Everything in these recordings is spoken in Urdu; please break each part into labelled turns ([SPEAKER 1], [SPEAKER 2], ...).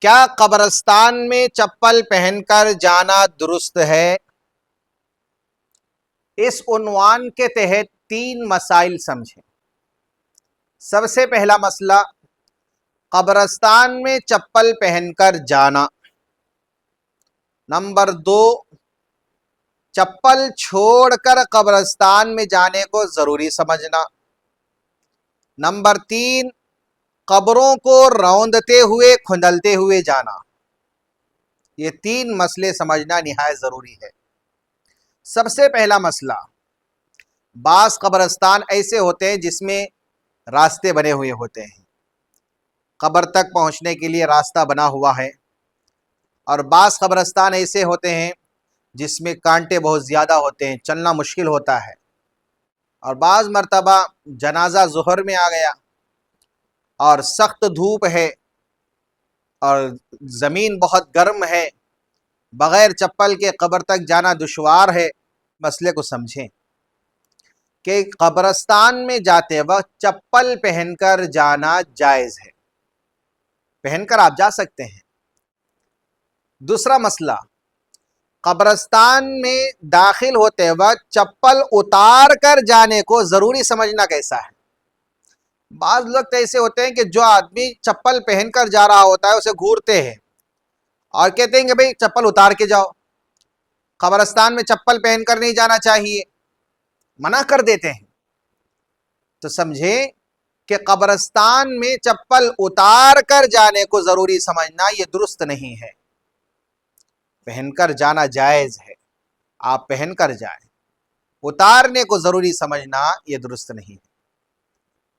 [SPEAKER 1] کیا قبرستان میں چپل پہن کر جانا درست ہے؟ اس عنوان کے تحت 3 مسائل سمجھیں۔ سب سے پہلا مسئلہ، قبرستان میں چپل پہن کر جانا۔ نمبر 2، چپل چھوڑ کر قبرستان میں جانے کو ضروری سمجھنا۔ نمبر 3، قبروں کو روندتے ہوئے کھندلتے ہوئے جانا۔ یہ 3 مسئلے سمجھنا نہایت ضروری ہے۔ سب سے پہلا مسئلہ، بعض قبرستان ایسے ہوتے ہیں جس میں راستے بنے ہوئے ہوتے ہیں، قبر تک پہنچنے کے لیے راستہ بنا ہوا ہے، اور بعض قبرستان ایسے ہوتے ہیں جس میں کانٹے بہت زیادہ ہوتے ہیں، چلنا مشکل ہوتا ہے، اور بعض مرتبہ جنازہ ظہر میں آ گیا اور سخت دھوپ ہے اور زمین بہت گرم ہے، بغیر چپل کے قبر تک جانا دشوار ہے۔ مسئلے کو سمجھیں کہ قبرستان میں جاتے وقت چپل پہن کر جانا جائز ہے، پہن کر آپ جا سکتے ہیں۔ دوسرا مسئلہ، قبرستان میں داخل ہوتے وقت چپل اتار کر جانے کو ضروری سمجھنا کیسا ہے؟ بعض لوگ ایسے ہوتے ہیں کہ جو آدمی چپل پہن کر جا رہا ہوتا ہے اسے گھورتے ہیں اور کہتے ہیں کہ بھئی چپل اتار کے جاؤ، قبرستان میں چپل پہن کر نہیں جانا چاہیے، منع کر دیتے ہیں۔ تو سمجھیں کہ قبرستان میں چپل اتار کر جانے کو ضروری سمجھنا یہ درست نہیں ہے، پہن کر جانا جائز ہے، آپ پہن کر جائیں، اتارنے کو ضروری سمجھنا یہ درست نہیں ہے۔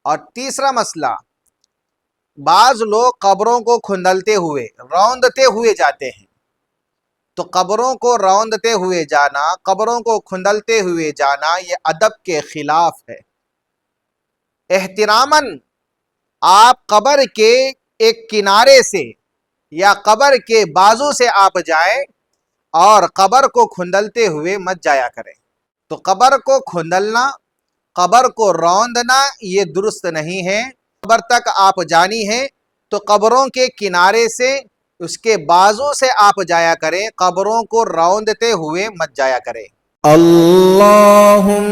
[SPEAKER 1] اور تیسرا مسئلہ، بعض لوگ قبروں کو کھندلتے ہوئے روندتے ہوئے جاتے ہیں، تو قبروں کو روندتے ہوئے جانا، قبروں کو کھندلتے ہوئے جانا یہ ادب کے خلاف ہے۔ احتراماً آپ قبر کے ایک کنارے سے یا قبر کے بازو سے آپ جائیں اور قبر کو کھندلتے ہوئے مت جایا کریں۔ تو قبر کو کھندلنا، قبر کو روندنا یہ درست نہیں ہے۔ قبر تک آپ جانی ہے تو قبروں کے کنارے سے، اس کے بازو سے آپ جایا کریں، قبروں کو روندتے ہوئے مت جایا کریں۔
[SPEAKER 2] اللہم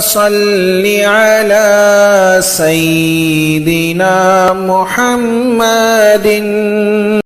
[SPEAKER 2] صلی علی سیدنا محمد